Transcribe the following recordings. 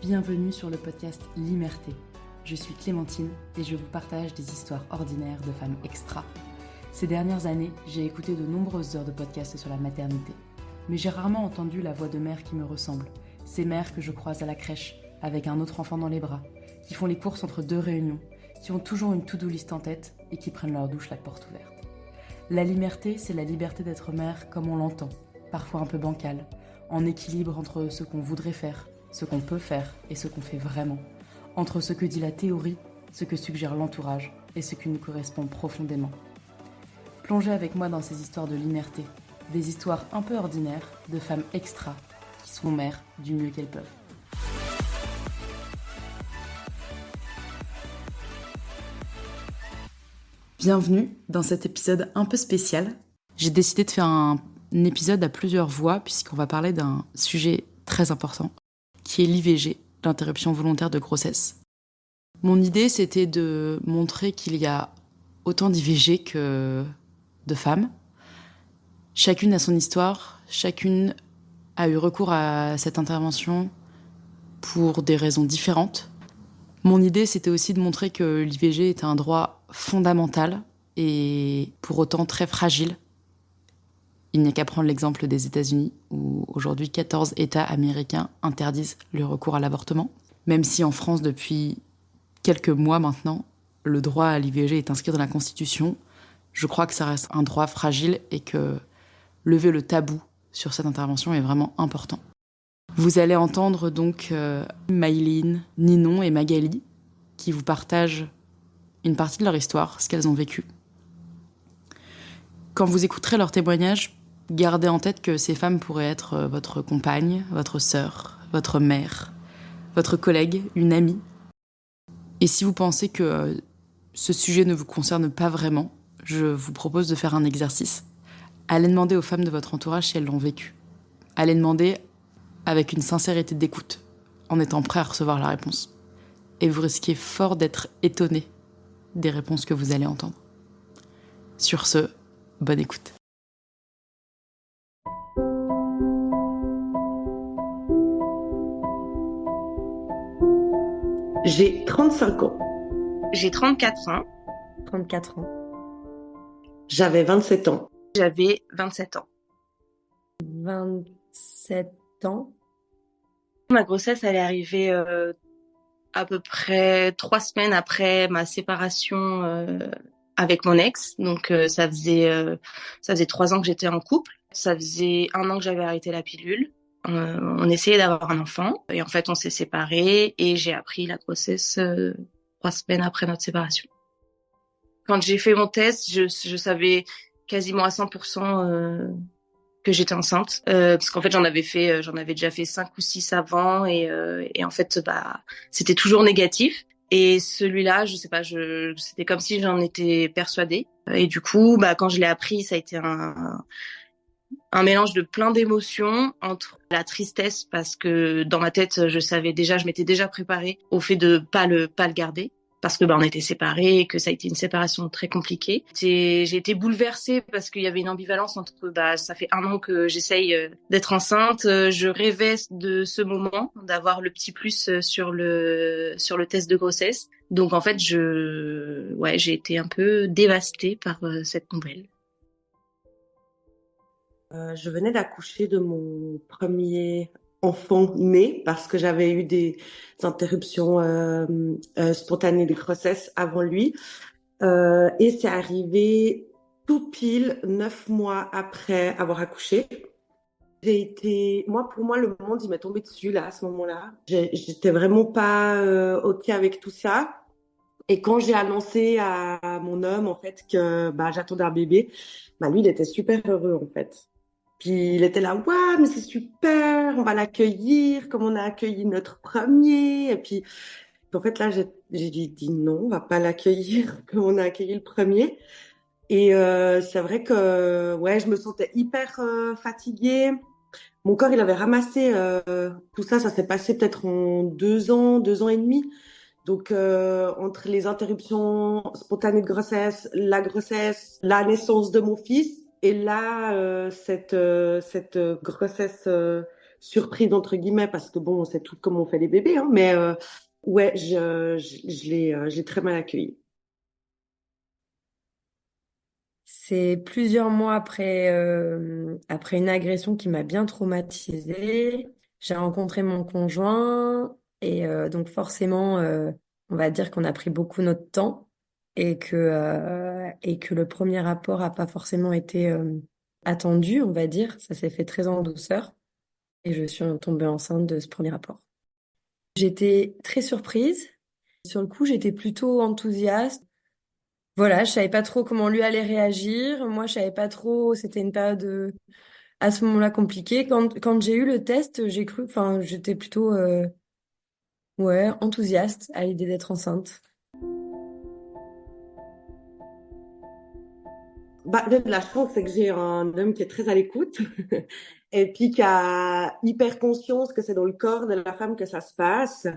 Bienvenue sur le podcast Limerté. Je suis Clémentine et je vous partage des histoires ordinaires de femmes extra. Ces dernières années, j'ai écouté de nombreuses heures de podcasts sur la maternité. Mais j'ai rarement entendu la voix de mères qui me ressemblent. Ces mères que je croise à la crèche, avec un autre enfant dans les bras, qui font les courses entre deux réunions, qui ont toujours une to-do list en tête et qui prennent leur douche la porte ouverte. La liberté, c'est la liberté d'être mère comme on l'entend, parfois un peu bancale, en équilibre entre ce qu'on voudrait faire, ce qu'on peut faire et ce qu'on fait vraiment, entre ce que dit la théorie, ce que suggère l'entourage et ce qui nous correspond profondément. Plongez avec moi dans ces histoires de liberté, des histoires un peu ordinaires de femmes extra qui sont mères du mieux qu'elles peuvent. Bienvenue dans cet épisode un peu spécial. J'ai décidé de faire un épisode à plusieurs voix puisqu'on va parler d'un sujet très important qui est l'IVG, l'interruption volontaire de grossesse. Mon idée, c'était de montrer qu'il y a autant d'IVG que de femmes. Chacune a son histoire, chacune a eu recours à cette intervention pour des raisons différentes. Mon idée, c'était aussi de montrer que l'IVG est un droit fondamental et pour autant très fragile. Il n'y a qu'à prendre l'exemple des États-Unis, où aujourd'hui 14 États américains interdisent le recours à l'avortement. Même si en France, depuis quelques mois maintenant, le droit à l'IVG est inscrit dans la Constitution, je crois que ça reste un droit fragile et que lever le tabou sur cette intervention est vraiment important. Vous allez entendre donc Maïline, Ninon et Magali qui vous partagent une partie de leur histoire, ce qu'elles ont vécu. Quand vous écouterez leurs témoignages, gardez en tête que ces femmes pourraient être votre compagne, votre sœur, votre mère, votre collègue, une amie. Et si vous pensez que ce sujet ne vous concerne pas vraiment, je vous propose de faire un exercice. Allez demander aux femmes de votre entourage si elles l'ont vécu. Allez demander avec une sincérité d'écoute, en étant prêt à recevoir la réponse. Et vous risquez fort d'être étonné des réponses que vous allez entendre. Sur ce, bonne écoute. J'ai 35 ans. J'ai 34 ans. 34 ans. J'avais 27 ans. J'avais 27 ans. 27 ans. Ma grossesse, elle est arrivée à peu près 3 semaines après ma séparation avec mon ex. Donc ça faisait 3 ans que j'étais en couple. Ça faisait 1 an que j'avais arrêté la pilule. On essayait d'avoir un enfant et en fait on s'est séparés et j'ai appris la grossesse 3 semaines après notre séparation. Quand j'ai fait mon test, je savais quasiment à 100% que j'étais enceinte, parce qu'en fait j'en avais déjà fait 5 ou 6 avant et en fait c'était toujours négatif. Et celui-là, je sais pas, c'était comme si j'en étais persuadée. Et du coup, quand je l'ai appris, ça a été un mélange de plein d'émotions, entre la tristesse parce que dans ma tête, je m'étais déjà préparée au fait de pas le garder. Parce que on était séparés et que ça a été une séparation très compliquée. J'ai été bouleversée parce qu'il y avait une ambivalence entre ça fait 1 an que j'essaye d'être enceinte, je rêvais de ce moment, d'avoir le petit plus sur le test de grossesse. Donc en fait, j'ai été un peu dévastée par cette nouvelle. Je venais d'accoucher de mon premier enfant né parce que j'avais eu des interruptions spontanées de grossesse avant lui. Et c'est arrivé tout pile 9 mois après avoir accouché. Pour moi, le monde, il m'est tombé dessus là, à ce moment-là. J'étais vraiment pas OK avec tout ça. Et quand j'ai annoncé à mon homme, en fait, que j'attendais un bébé, lui, il était super heureux, en fait. Puis il était là, ouais, mais c'est super, on va l'accueillir comme on a accueilli notre premier. Et puis en fait, là, j'ai dit non, on va pas l'accueillir comme on a accueilli le premier. Et c'est vrai que je me sentais hyper fatiguée. Mon corps, il avait ramassé tout ça. Ça s'est passé peut-être en 2 ans, 2 ans et demi. Donc entre les interruptions spontanées de grossesse, la naissance de mon fils. Et là, cette grossesse surprise entre guillemets parce que bon, on sait tout comment on fait les bébés, hein, mais ouais, je l'ai très mal accueilli. C'est plusieurs mois après une agression qui m'a bien traumatisée. J'ai rencontré mon conjoint et donc forcément, on va dire qu'on a pris beaucoup notre temps et que le premier rapport a pas forcément été attendu, on va dire. Ça s'est fait très en douceur et je suis tombée enceinte de ce premier rapport. J'étais très surprise. Sur le coup, j'étais plutôt enthousiaste. Voilà, je savais pas trop comment lui allait réagir. Moi, je savais pas trop. C'était une période à ce moment-là compliquée. Quand j'ai eu le test, j'ai cru, enfin, j'étais plutôt ouais, enthousiaste à l'idée d'être enceinte. Bah, la chance, c'est que j'ai un homme qui est très à l'écoute et puis qui a hyper conscience que c'est dans le corps de la femme que ça se passe.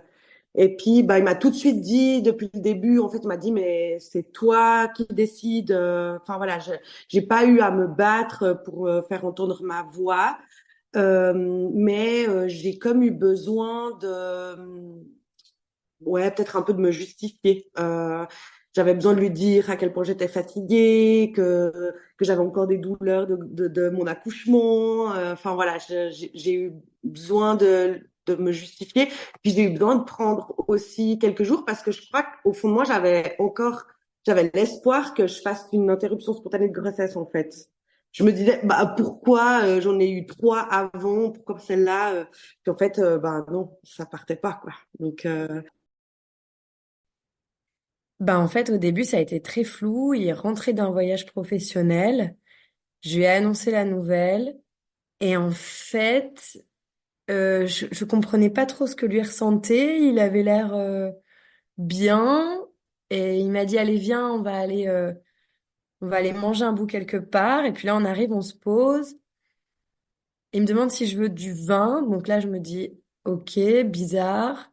Et puis, bah, il m'a tout de suite dit, depuis le début, en fait, il m'a dit, mais c'est toi qui décides. Enfin, voilà, j'ai pas eu à me battre pour faire entendre ma voix. Mais j'ai comme eu besoin ouais, peut-être un peu de me justifier. J'avais besoin de lui dire à quel point j'étais fatiguée, que j'avais encore des douleurs de mon accouchement. Enfin voilà, j'ai eu besoin de me justifier. Puis j'ai eu besoin de prendre aussi quelques jours parce que je crois qu'au fond de moi, j'avais l'espoir que je fasse une interruption spontanée de grossesse en fait. Je me disais, bah pourquoi j'en ai eu 3 avant, pourquoi celle-là puis en fait, bah non, ça partait pas quoi. Donc Bah, en fait, au début, ça a été très flou. Il est rentré d'un voyage professionnel. Je lui ai annoncé la nouvelle. Et en fait, je comprenais pas trop ce que lui ressentait. Il avait l'air bien. Et il m'a dit, allez, viens, on va aller manger un bout quelque part. Et puis là, on arrive, on se pose. Il me demande si je veux du vin. Donc là, je me dis, ok, bizarre.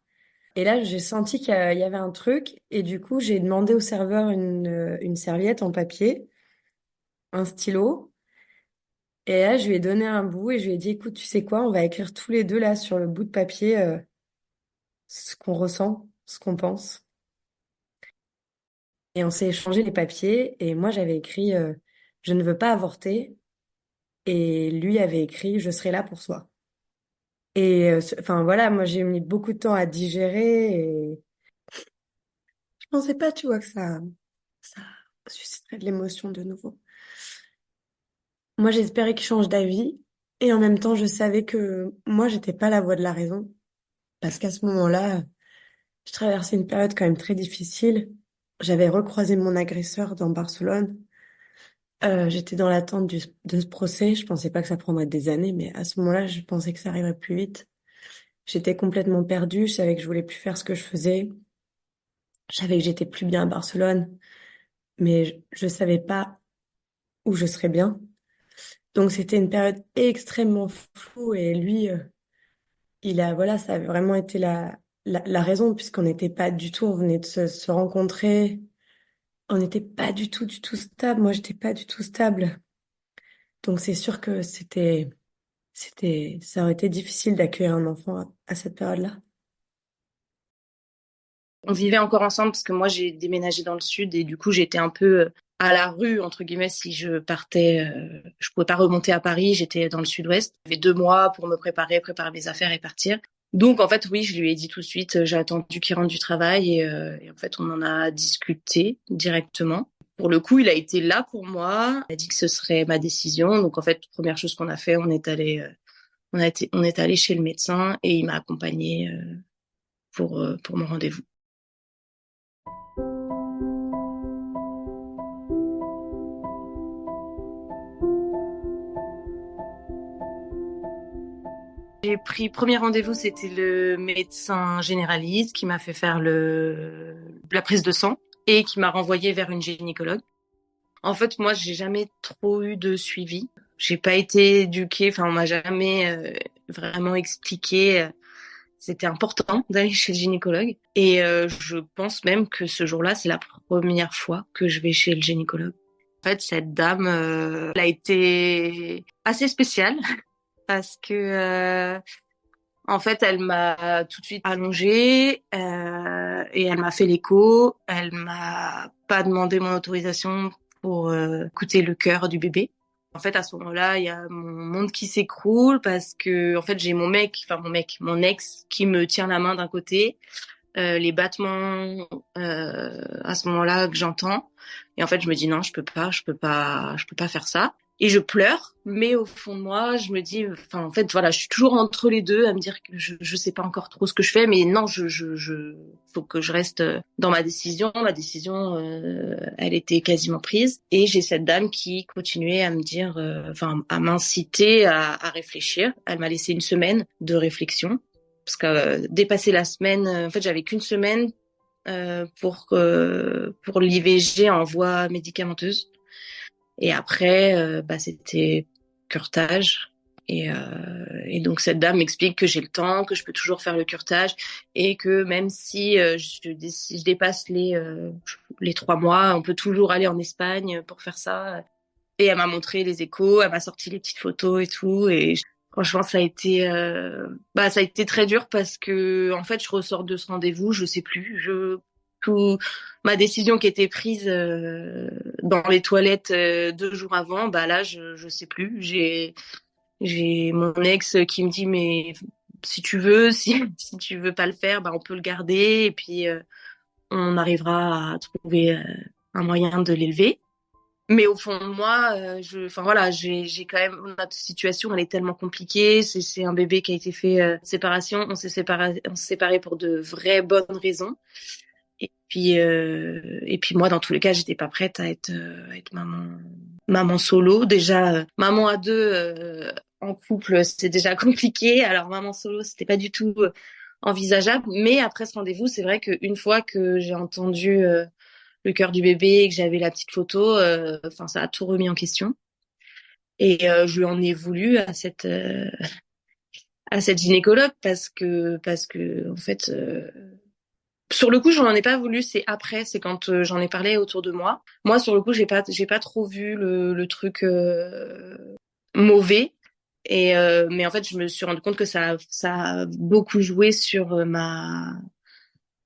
Et là, j'ai senti qu'il y avait un truc. Et du coup, j'ai demandé au serveur une serviette en papier, un stylo. Et là, je lui ai donné un bout et je lui ai dit, écoute, tu sais quoi, on va écrire tous les deux là sur le bout de papier ce qu'on ressent, ce qu'on pense. Et on s'est échangé les papiers. Et moi, j'avais écrit, je ne veux pas avorter. Et lui avait écrit, je serai là pour soi. Et enfin voilà, moi j'ai mis beaucoup de temps à digérer et je pensais pas, tu vois, que ça susciterait de l'émotion de nouveau. Moi j'espérais qu'il change d'avis et en même temps je savais que moi j'étais pas la voix de la raison parce qu'à ce moment-là, je traversais une période quand même très difficile. J'avais recroisé mon agresseur dans Barcelone. J'étais dans l'attente de ce procès. Je pensais pas que ça prendrait des années, mais à ce moment-là, je pensais que ça arriverait plus vite. J'étais complètement perdue. Je savais que je voulais plus faire ce que je faisais. Je savais que j'étais plus bien à Barcelone, mais je savais pas où je serais bien. Donc c'était une période extrêmement floue et lui, voilà, ça a vraiment été la raison puisqu'on n'était pas du tout, on venait de se rencontrer, on n'était pas du tout stable. Moi, j'étais pas du tout stable. Donc c'est sûr que ça aurait été difficile d'accueillir un enfant à cette période-là. On vivait encore ensemble parce que moi j'ai déménagé dans le sud et du coup j'étais un peu à la rue entre guillemets si je partais. Je pouvais pas remonter à Paris, j'étais dans le sud-ouest. J'avais 2 mois pour me préparer mes affaires et partir. Donc en fait oui, je lui ai dit tout de suite, j'ai attendu qu'il rentre du travail et en fait on en a discuté directement. Pour le coup, il a été là pour moi. Il a dit que ce serait ma décision. Donc en fait, première chose qu'on a fait, on est allé chez le médecin et il m'a accompagnée pour mon rendez-vous. J'ai pris premier rendez-vous, c'était le médecin généraliste qui m'a fait faire la prise de sang et qui m'a renvoyé vers une gynécologue. En fait, moi, j'ai jamais trop eu de suivi. J'ai pas été éduquée, enfin, on m'a jamais vraiment expliqué. C'était important d'aller chez le gynécologue. Et je pense même que ce jour-là, c'est la première fois que je vais chez le gynécologue. En fait, cette dame, elle a été assez spéciale. parce que en fait, elle m'a tout de suite allongée et elle m'a fait l'écho. Elle m'a pas demandé mon autorisation pour écouter le cœur du bébé. En fait, à ce moment-là, il y a mon monde qui s'écroule parce que en fait, j'ai mon ex qui me tient la main d'un côté, les battements à ce moment-là que j'entends. Et en fait, je me dis non, je peux pas faire ça. Et je pleure, mais au fond de moi, je me dis, enfin, en fait, voilà, je suis toujours entre les deux, à me dire que je sais pas encore trop ce que je fais, mais non, faut que je reste dans ma décision. Ma décision, elle était quasiment prise. Et j'ai cette dame qui continuait à me dire, enfin, à m'inciter à réfléchir. Elle m'a laissé une semaine de réflexion parce que dépasser la semaine, en fait, j'avais qu'une semaine pour l'IVG en voie médicamenteuse. Et après, c'était curetage. Et donc cette dame m'explique que j'ai le temps, que je peux toujours faire le curetage et que même si je dépasse les 3 mois, on peut toujours aller en Espagne pour faire ça. Et elle m'a montré les échos, elle m'a sorti les petites photos et tout. Et franchement, ça a été très dur parce que en fait, je ressors de ce rendez-vous, je sais plus, tout ma décision qui était prise dans les toilettes 2 jours avant, bah là, je sais plus. J'ai mon ex qui me dit mais si tu veux, si tu veux pas le faire, bah on peut le garder et puis on arrivera à trouver un moyen de l'élever. Mais au fond de moi, enfin voilà, j'ai quand même notre situation, elle est tellement compliquée. C'est un bébé qui a été fait séparation. On s'est séparés pour de vraies bonnes raisons. Et puis moi, dans tous les cas, j'étais pas prête à être maman solo. Déjà, maman à deux en couple, c'est déjà compliqué. Alors maman solo, c'était pas du tout envisageable. Mais après ce rendez-vous, c'est vrai qu'une fois que j'ai entendu le cœur du bébé et que j'avais la petite photo, enfin ça a tout remis en question. Et je lui en ai voulu à cette gynécologue parce que en fait sur le coup, j'en ai pas voulu, c'est après, c'est quand j'en ai parlé autour de moi. Moi, sur le coup, j'ai pas trop vu le truc mauvais. Mais en fait, je me suis rendu compte que ça a beaucoup joué sur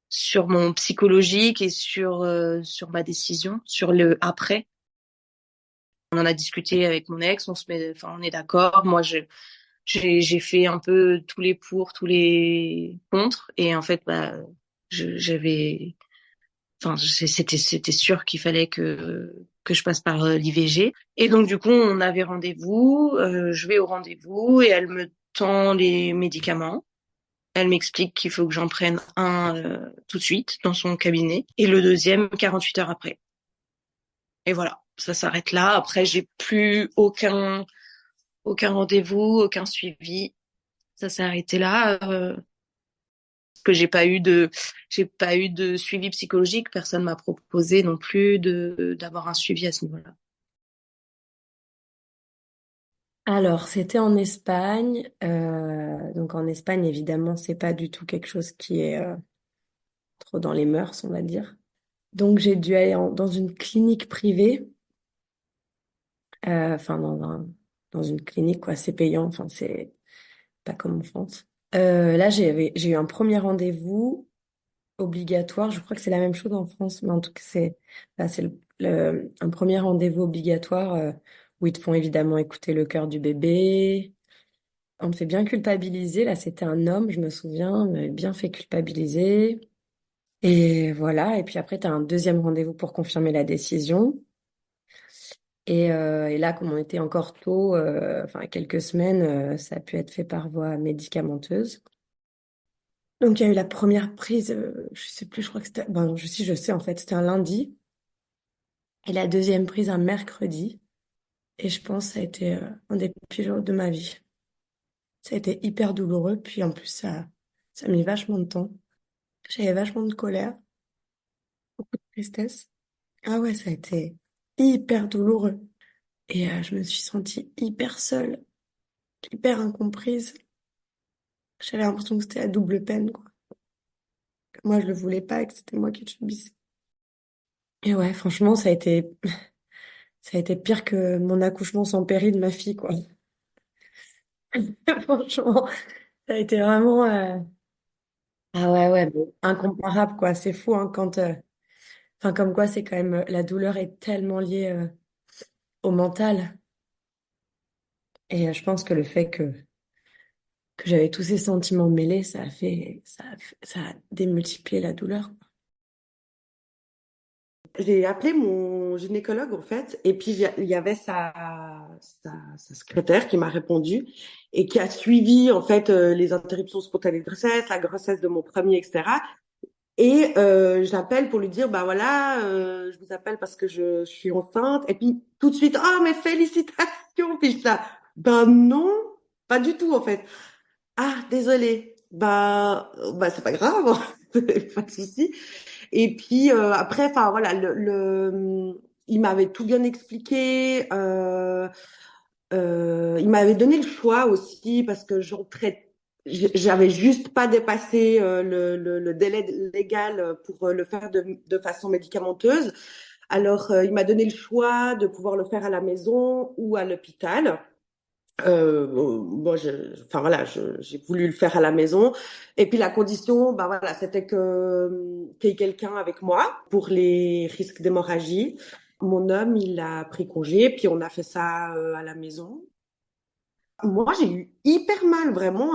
sur mon psychologique et sur ma décision, sur le après. On en a discuté avec mon ex, on est d'accord. Moi, j'ai fait un peu tous les pour, tous les contre. Et en fait, j'avais, c'était sûr qu'il fallait que je passe par l'IVG. Et donc du coup, on avait rendez-vous. Je vais au rendez-vous et elle me tend les médicaments. Elle m'explique qu'il faut que j'en prenne un tout de suite dans son cabinet et le deuxième 48 heures après. Et voilà, ça s'arrête là. Après, j'ai plus aucun rendez-vous, aucun suivi. Ça s'est arrêté là. Que j'ai pas eu de suivi psychologique. Personne m'a proposé non plus d'avoir un suivi à ce niveau-là. Alors, c'était en Espagne. Donc en Espagne, évidemment, c'est pas du tout quelque chose qui est trop dans les mœurs, on va dire. Donc j'ai dû aller dans une clinique privée, enfin dans une clinique quoi, c'est payant, enfin c'est pas comme en France. Là j'ai eu un premier rendez-vous obligatoire, je crois que c'est la même chose en France, mais en tout cas c'est un premier rendez-vous obligatoire où ils te font évidemment écouter le cœur du bébé. On me fait bien culpabiliser, là c'était un homme, je me souviens, on m'avait bien fait culpabiliser. Et voilà, et puis après, tu as un deuxième rendez-vous pour confirmer la décision. Et là, comme on était encore tôt, enfin quelques semaines, ça a pu être fait par voie médicamenteuse. Donc il y a eu la première prise, je sais plus, je crois que c'était, ben je sais en fait, c'était un lundi. Et la deuxième prise un mercredi. Et je pense que ça a été un des pires jours de ma vie. Ça a été hyper douloureux, puis en plus ça a mis vachement de temps. J'avais vachement de colère, tristesse. Ah ouais, ça a été hyper douloureux. Et je me suis sentie hyper seule, hyper incomprise. J'avais l'impression que c'était la double peine, quoi. Que moi, je le voulais pas et que c'était moi qui le subissais. Et ouais, franchement, ça a été pire que mon accouchement sans péri de ma fille, quoi. Franchement, ça a été vraiment ah ouais ouais mais incomparable quoi. C'est fou hein, quand enfin comme quoi c'est quand même la douleur est tellement liée au mental et je pense que le fait que j'avais tous ces sentiments mêlés, ça a démultiplié la douleur. J'ai appelé mon gynécologue en fait, et puis il y avait sa secrétaire qui m'a répondu et qui a suivi en fait les interruptions spontanées de grossesse, la grossesse de mon premier, etc. Et j'appelle pour lui dire, bah voilà, je vous appelle parce que je suis enceinte. Et puis tout de suite, oh mais félicitations. Puis je là, ben non, pas du tout en fait. Ah désolée, bah c'est pas grave, pas de souci. Et puis après, enfin voilà, il m'avait tout bien expliqué. Il m'avait donné le choix aussi parce que j'avais juste pas dépassé le délai légal pour le faire de façon médicamenteuse. Alors, il m'a donné le choix de pouvoir le faire à la maison ou à l'hôpital. Moi, enfin voilà, j'ai voulu le faire à la maison. Et puis la condition, bah voilà, c'était qu'il y ait quelqu'un avec moi pour les risques d'hémorragie. Mon homme, il a pris congé, puis on a fait ça à la maison. Moi, j'ai eu hyper mal, vraiment.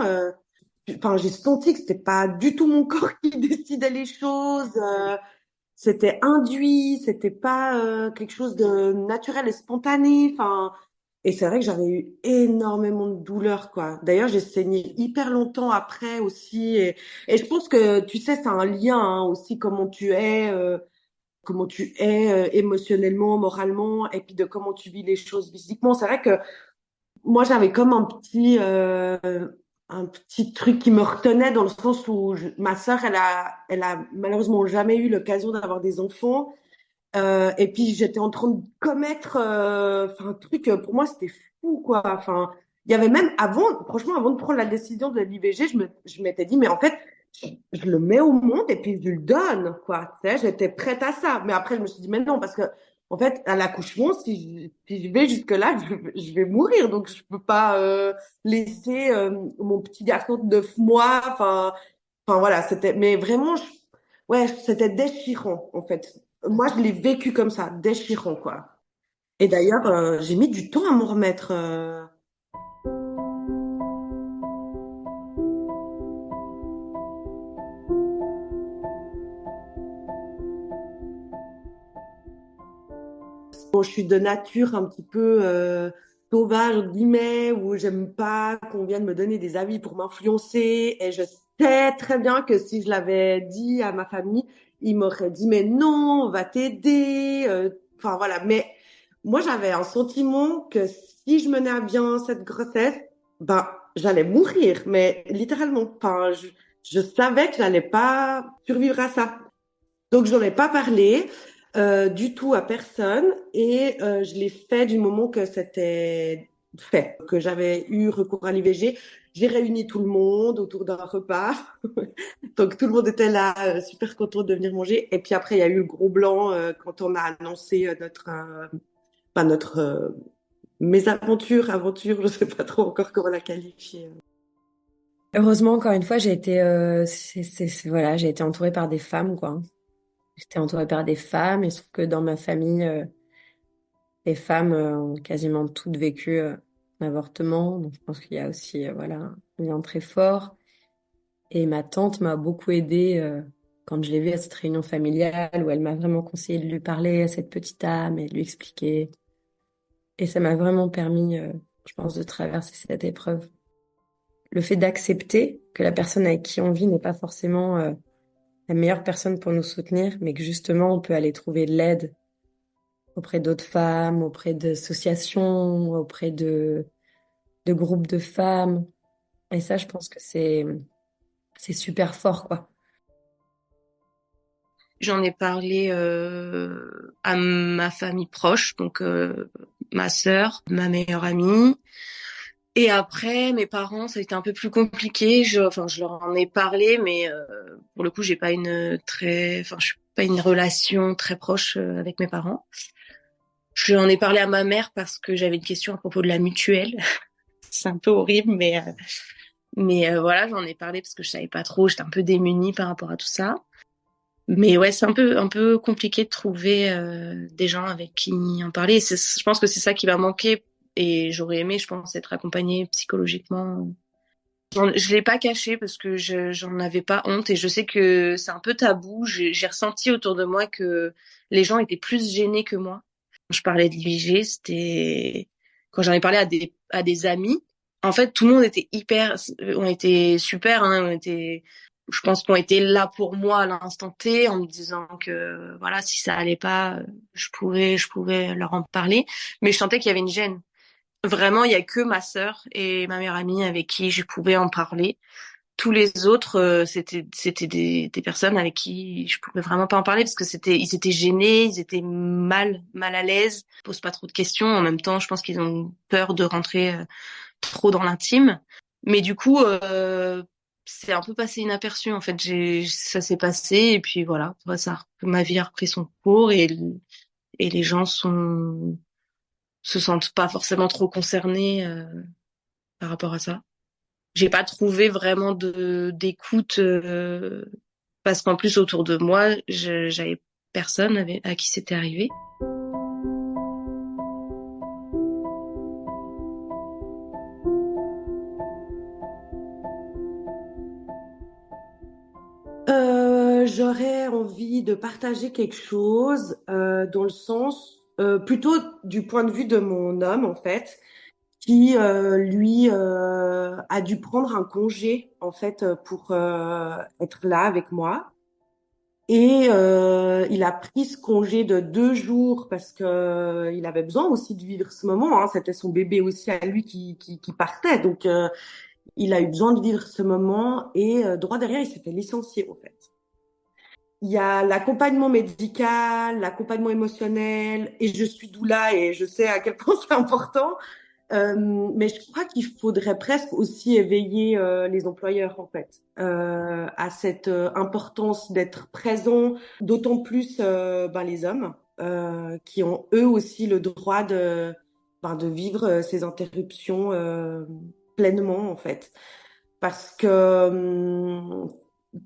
Enfin, j'ai senti que c'était pas du tout mon corps qui décidait les choses. C'était induit, c'était pas quelque chose de naturel et spontané. Enfin, et c'est vrai que j'avais eu énormément de douleurs, quoi. D'ailleurs, j'ai saigné hyper longtemps après aussi. Et je pense que, tu sais, c'est un lien hein, aussi comment tu es émotionnellement, moralement, et puis de comment tu vis les choses physiquement. C'est vrai que moi, j'avais comme un petit truc qui me retenait dans le sens où ma sœur, elle a malheureusement jamais eu l'occasion d'avoir des enfants. Et puis j'étais en train de commettre, enfin un truc pour moi c'était fou quoi. Enfin, il y avait même avant, franchement, avant de prendre la décision de l'IVG, je m'étais dit mais en fait, je le mets au monde et puis je le donne quoi. Tu sais, j'étais prête à ça. Mais après je me suis dit mais non parce que en fait à l'accouchement si je vais jusque là, je vais mourir donc je peux pas laisser mon petit garçon de 9 mois. Enfin voilà, c'était mais vraiment ouais, c'était déchirant en fait. Moi, je l'ai vécu comme ça, déchirant quoi. Et d'ailleurs, j'ai mis du temps à m'en remettre. Bon, je suis de nature un petit peu sauvage, entre guillemets, où j'aime pas qu'on vienne me donner des avis pour m'influencer. Et je sais très bien que si je l'avais dit à ma famille, ils m'auraient dit, mais non, on va t'aider. Enfin, voilà. Mais moi, j'avais un sentiment que si je menais à bien cette grossesse, ben, j'allais mourir. Mais littéralement. Enfin, je savais que j'allais pas survivre à ça. Donc, j'en ai pas parlé du tout à personne et je l'ai fait du moment que c'était fait, que j'avais eu recours à l'IVG. J'ai réuni tout le monde autour d'un repas. Donc, tout le monde était là, super content de venir manger. Et puis après, il y a eu le gros blanc quand on a annoncé notre mésaventure, aventure, je sais pas trop encore comment la qualifier. Heureusement, encore une fois, j'ai été, voilà, j'ai été entourée par des femmes, quoi. J'étais entourée par des femmes, et sauf que dans ma famille, les femmes ont quasiment toutes vécu un avortement. Donc, je pense qu'il y a aussi, voilà, un lien très fort. Et ma tante m'a beaucoup aidée quand je l'ai vue à cette réunion familiale où elle m'a vraiment conseillé de lui parler à cette petite âme et de lui expliquer. Et ça m'a vraiment permis, je pense, de traverser cette épreuve. Le fait d'accepter que la personne avec qui on vit n'est pas forcément la meilleure personne pour nous soutenir, mais que justement, on peut aller trouver de l'aide auprès d'autres femmes, auprès d'associations, auprès de groupes de femmes. Et ça, je pense que c'est super fort, quoi. J'en ai parlé à ma famille proche, donc ma sœur, ma meilleure amie. Et après, mes parents, ça a été un peu plus compliqué. Je leur en ai parlé, mais pour le coup, j'ai pas je suis pas une relation très proche avec mes parents. Je en ai parlé à ma mère parce que j'avais une question à propos de la mutuelle. c'est un peu horrible, mais voilà, j'en ai parlé parce que je savais pas trop, j'étais un peu démunie par rapport à tout ça. Mais ouais, c'est un peu compliqué de trouver des gens avec qui en parler. Je pense que c'est ça qui va manquer et j'aurais aimé, je pense, être accompagnée psychologiquement. Je l'ai pas caché parce que j'en avais pas honte et je sais que c'est un peu tabou. J'ai ressenti autour de moi que les gens étaient plus gênés que moi. Quand je parlais de l'IVG, c'était quand j'en ai parlé à des amis. En fait, tout le monde était ont été super, hein, je pense qu'on était là pour moi à l'instant T en me disant que voilà, si ça allait pas, je pouvais leur en parler. Mais je sentais qu'il y avait une gêne. Vraiment, il y a que ma sœur et ma meilleure amie avec qui je pouvais en parler. Tous les autres, c'était des personnes avec qui je pouvais vraiment pas en parler parce que ils étaient gênés, ils étaient mal à l'aise, ils posent pas trop de questions. En même temps, je pense qu'ils ont peur de rentrer trop dans l'intime. Mais du coup, c'est un peu passé inaperçu en fait. Ça s'est passé et puis voilà, ma vie a repris son cours et les gens se sentent pas forcément trop concernés par rapport à ça. J'ai pas trouvé vraiment de d'écoute parce qu'en plus autour de moi, j'avais personne à qui c'était arrivé. J'aurais envie de partager quelque chose dans le sens plutôt du point de vue de mon homme en fait, qui lui a dû prendre un congé en fait pour être là avec moi. Et il a pris ce congé de 2 jours parce que il avait besoin aussi de vivre ce moment. Hein. C'était son bébé aussi à lui qui partait, donc il a eu besoin de vivre ce moment. Et droit derrière, il s'est fait licencier en fait. Il y a l'accompagnement médical, l'accompagnement émotionnel, et je suis doula et je sais à quel point c'est important. Mais je crois qu'il faudrait presque aussi éveiller les employeurs en fait à cette importance d'être présent, d'autant plus les hommes qui ont eux aussi le droit de vivre ces interruptions pleinement en fait, parce que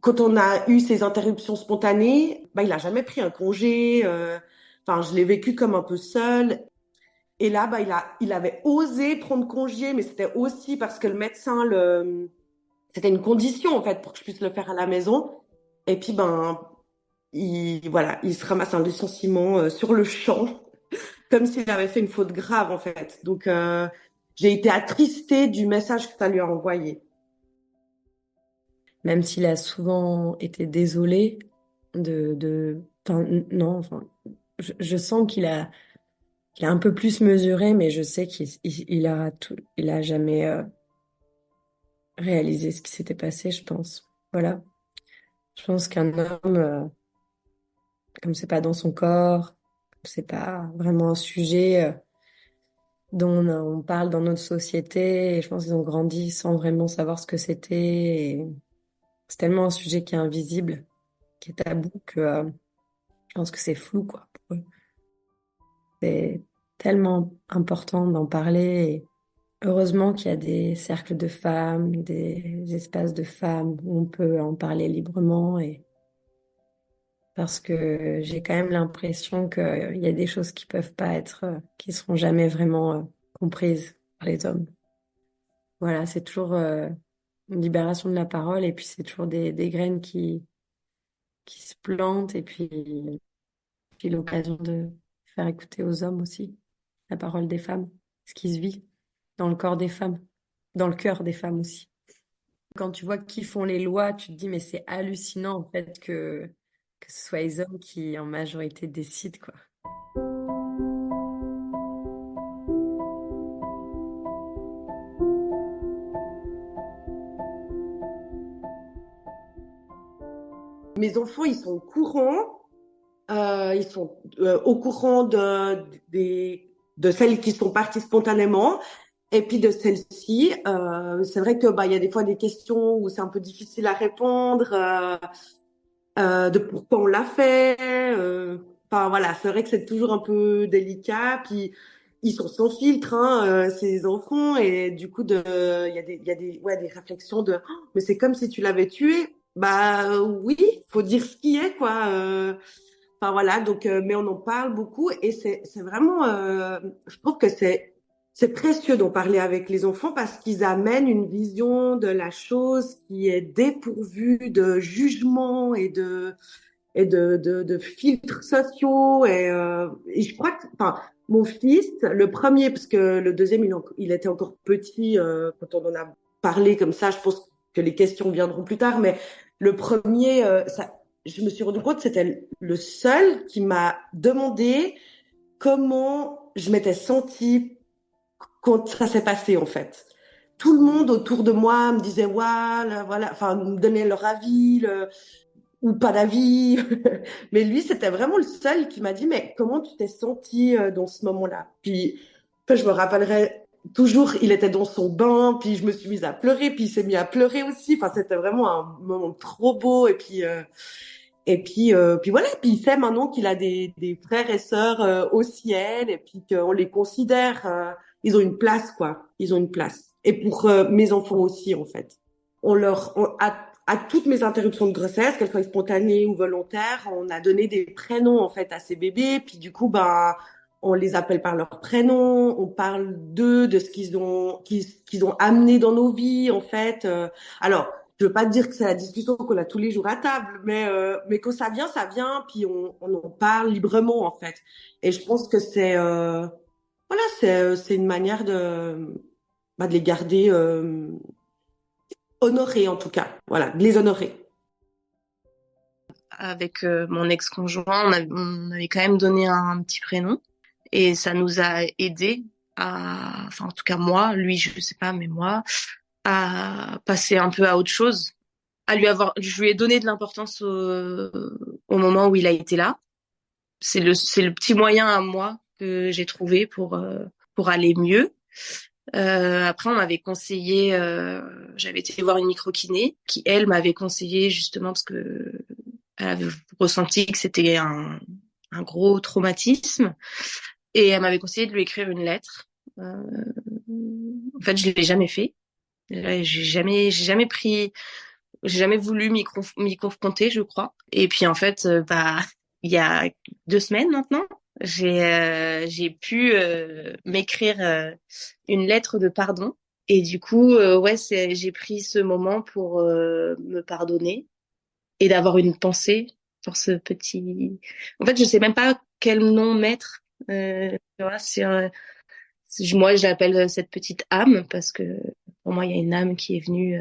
quand on a eu ces interruptions spontanées, il a jamais pris un congé. Enfin, je l'ai vécu comme un peu seul. Et là, il avait osé prendre congé, mais c'était aussi parce que le médecin c'était une condition en fait pour que je puisse le faire à la maison. Et puis il se ramasse un licenciement sur le champ, comme s'il avait fait une faute grave en fait. Donc j'ai été attristée du message que ça lui a envoyé. Même s'il a souvent été désolé enfin, non, enfin, je sens qu'il a un peu plus mesuré, mais je sais il a jamais réalisé ce qui s'était passé, je pense. Voilà. Je pense qu'un homme, comme c'est pas dans son corps, comme c'est pas vraiment un sujet dont on parle dans notre société, et je pense qu'ils ont grandi sans vraiment savoir ce que c'était. Et c'est tellement un sujet qui est invisible, qui est tabou, que je pense que c'est flou, quoi, pour eux. C'est tellement important d'en parler. Et heureusement qu'il y a des cercles de femmes, des espaces de femmes où on peut en parler librement. Et parce que j'ai quand même l'impression qu'il y a des choses qui peuvent pas être, qui seront jamais vraiment comprises par les hommes. Voilà, c'est toujours une libération de la parole et puis c'est toujours des graines qui se plantent et puis l'occasion de faire écouter aux hommes aussi la parole des femmes, ce qui se vit dans le corps des femmes, dans le cœur des femmes aussi. Quand tu vois qui font les lois, tu te dis mais c'est hallucinant en fait que ce soit les hommes qui en majorité décident quoi. Mes enfants, ils sont au courant. Ils sont au courant de celles qui sont parties spontanément et puis de celles-ci. C'est vrai que il y a des fois des questions où c'est un peu difficile à répondre, de pourquoi on l'a fait. Enfin voilà, c'est vrai que c'est toujours un peu délicat. Puis ils sont sans filtre, hein, ces enfants, et du coup, il y a des réflexions de, oh, mais c'est comme si tu l'avais tué. Bah oui, faut dire ce qui est, quoi. Enfin voilà, donc, mais on en parle beaucoup, et c'est vraiment, je trouve que c'est précieux d'en parler avec les enfants parce qu'ils amènent une vision de la chose qui est dépourvue de jugement et de filtres sociaux. Et je crois que, enfin, mon fils, le premier, parce que le deuxième, il était encore petit quand on en a parlé comme ça. Je pense que les questions viendront plus tard, mais le premier, je me suis rendu compte que c'était le seul qui m'a demandé comment je m'étais sentie quand ça s'est passé, en fait. Tout le monde autour de moi me disait, voilà, voilà, enfin, me donnait leur avis, ou pas d'avis. Mais lui, c'était vraiment le seul qui m'a dit, mais comment tu t'es senti dans ce moment-là? Puis, enfin, je me rappellerai toujours, il était dans son bain, puis je me suis mise à pleurer, puis il s'est mis à pleurer aussi. Enfin, c'était vraiment un moment trop beau. Et puis voilà. Puis il sait maintenant qu'il a des frères et sœurs au ciel, et puis qu'on les considère. Ils ont une place, quoi. Ils ont une place. Et pour mes enfants aussi, en fait. À toutes mes interruptions de grossesse, qu'elles soient spontanées ou volontaires, on a donné des prénoms en fait à ces bébés. Puis du coup, bah, on les appelle par leur prénom, on parle d'eux, de ce qu'ils ont amené dans nos vies en fait. Alors, je veux pas dire que c'est la discussion qu'on a tous les jours à table, mais quand ça vient, puis on en parle librement en fait. Et je pense que voilà, c'est une manière de les garder honorés en tout cas. Voilà, de les honorer. Avec mon ex-conjoint, on avait quand même donné un petit prénom et ça nous a aidé enfin en tout cas moi, lui je sais pas, mais moi, à passer un peu à autre chose, je lui ai donné de l'importance au moment où il a été là. C'est le petit moyen à moi que j'ai trouvé pour aller mieux. Après, on m'avait conseillé, j'avais été voir une micro-kiné qui, elle, m'avait conseillé justement parce que elle avait ressenti que c'était un gros traumatisme et elle m'avait conseillé de lui écrire une lettre. En fait, je l'ai jamais fait. J'ai jamais voulu m'y confronter, je crois. Et puis en fait, bah, il y a 2 semaines maintenant, j'ai pu m'écrire une lettre de pardon. Et du coup, ouais, j'ai pris ce moment pour me pardonner et d'avoir une pensée pour ce petit. En fait, je sais même pas quel nom mettre. Tu vois, moi, j'appelle cette petite âme parce que pour moi, il y a une âme qui est venue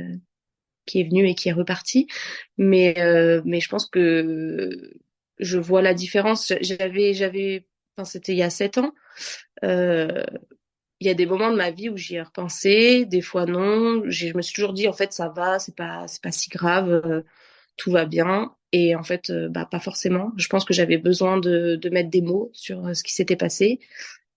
et qui est repartie. Mais je pense que je vois la différence. Enfin, c'était il y a 7 ans. Euh, il y a des moments de ma vie où j'y ai repensé, des fois non. Je me suis toujours dit, en fait, ça va, c'est pas si grave, tout va bien. Et en fait, bah, pas forcément. Je pense que j'avais besoin de mettre des mots sur ce qui s'était passé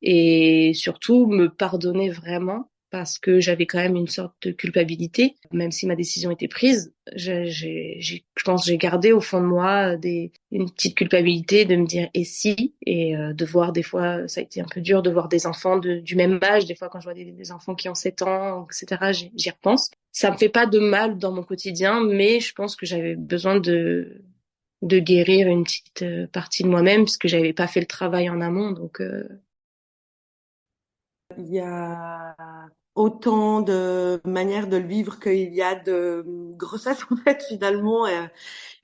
et surtout me pardonner vraiment parce que j'avais quand même une sorte de culpabilité, même si ma décision était prise. Je pense que j'ai gardé au fond de moi une petite culpabilité de me dire et si, et de voir des fois, ça a été un peu dur de voir des enfants du même âge, des fois quand je vois des enfants qui ont 7 ans, etc., j'y repense. Ça me fait pas de mal dans mon quotidien, mais je pense que j'avais besoin de guérir une petite partie de moi-même parce que j'avais pas fait le travail en amont, donc Il y a autant de manières de le vivre qu'il y a de grossesse en fait finalement.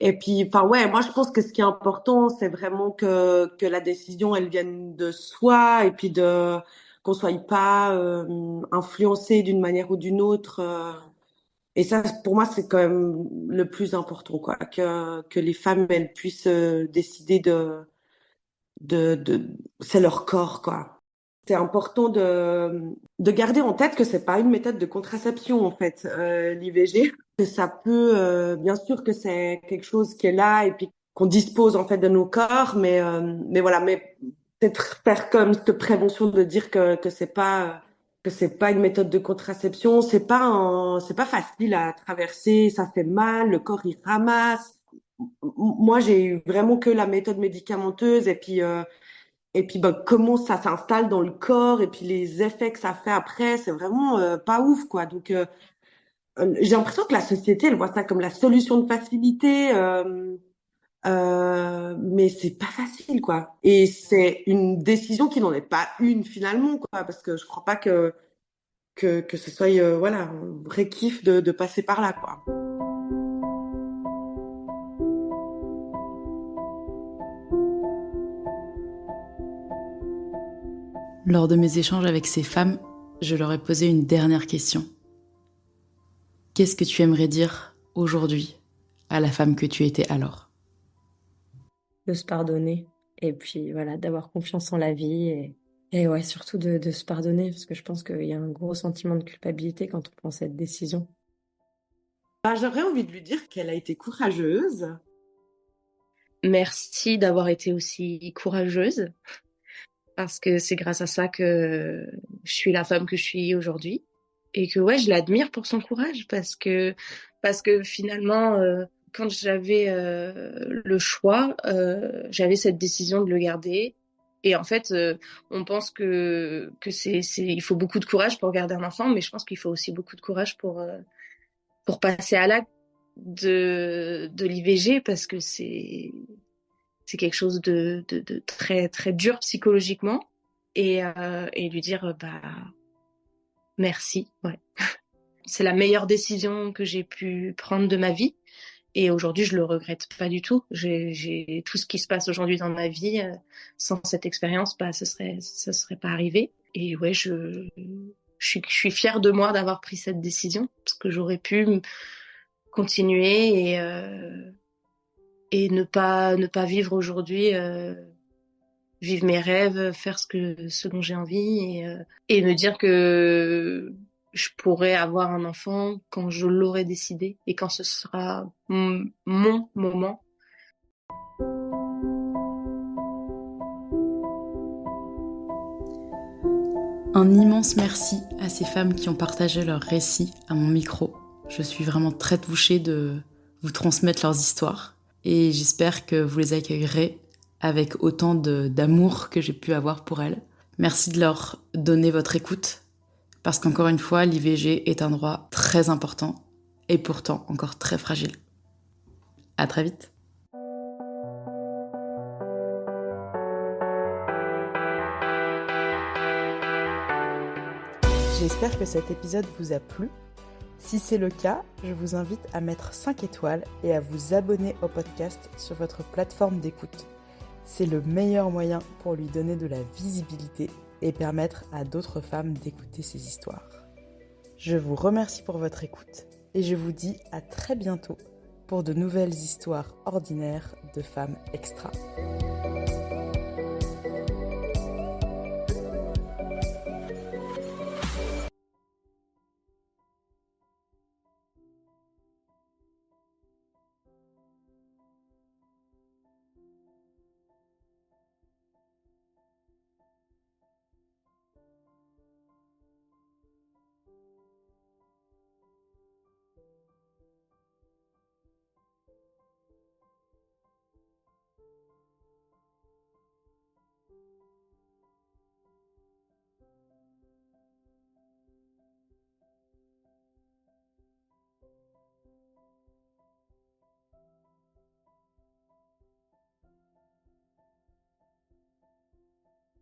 Et puis, enfin ouais, moi je pense que ce qui est important, c'est vraiment que la décision elle vienne de soi, et puis de qu'on soit pas influencé d'une manière ou d'une autre. Et ça, pour moi, c'est quand même le plus important, quoi, que les femmes elles puissent décider de c'est leur corps, quoi. C'est important de garder en tête que c'est pas une méthode de contraception, en fait, l'IVG. Que ça peut, bien sûr que c'est quelque chose qui est là et puis qu'on dispose, en fait, de nos corps, mais voilà, mais peut-être faire comme cette prévention de dire que c'est pas une méthode de contraception, c'est pas facile à traverser, ça fait mal, le corps il ramasse. Moi, j'ai eu vraiment que la méthode médicamenteuse, et puis Et puis bah, comment ça s'installe dans le corps et puis les effets que ça fait après, c'est vraiment pas ouf quoi. Donc j'ai l'impression que la société elle voit ça comme la solution de facilité, mais c'est pas facile quoi. Et c'est une décision qui n'en est pas une finalement quoi, parce que je crois pas que ce soit voilà un vrai kiff de passer par là quoi. Lors de mes échanges avec ces femmes, je leur ai posé une dernière question. Qu'est-ce que tu aimerais dire aujourd'hui à la femme que tu étais alors ? De se pardonner. Et puis voilà, d'avoir confiance en la vie. Et ouais, surtout de se pardonner, parce que je pense qu'il y a un gros sentiment de culpabilité quand on prend cette décision. Bah, j'aurais envie de lui dire qu'elle a été courageuse. Merci d'avoir été aussi courageuse, parce que c'est grâce à ça que je suis la femme que je suis aujourd'hui. Et que ouais, je l'admire pour son courage, parce que finalement, quand j'avais le choix, j'avais cette décision de le garder. Et en fait, on pense que il faut beaucoup de courage pour garder un enfant, mais je pense qu'il faut aussi beaucoup de courage pour passer à l'acte de l'IVG, parce que c'est quelque chose de très très dur psychologiquement. Et lui dire bah merci, ouais. C'est la meilleure décision que j'ai pu prendre de ma vie. Et aujourd'hui, je le regrette pas du tout. J'ai tout ce qui se passe aujourd'hui dans ma vie. Sans cette expérience, bah, ça serait pas arrivé. Et ouais, je suis fière de moi d'avoir pris cette décision, parce que j'aurais pu continuer et ne pas vivre aujourd'hui, vivre mes rêves, faire ce dont j'ai envie, et me dire que je pourrais avoir un enfant quand je l'aurai décidé et quand ce sera mon moment. Un immense merci à ces femmes qui ont partagé leurs récits à mon micro. Je suis vraiment très touchée de vous transmettre leurs histoires et j'espère que vous les accueillerez avec autant d'amour que j'ai pu avoir pour elles. Merci de leur donner votre écoute parce qu'encore une fois, l'IVG est un droit très important et pourtant encore très fragile. À très vite. J'espère que cet épisode vous a plu. Si c'est le cas, je vous invite à mettre 5 étoiles et à vous abonner au podcast sur votre plateforme d'écoute. C'est le meilleur moyen pour lui donner de la visibilité et permettre à d'autres femmes d'écouter ces histoires. Je vous remercie pour votre écoute et je vous dis à très bientôt pour de nouvelles histoires ordinaires de femmes extra.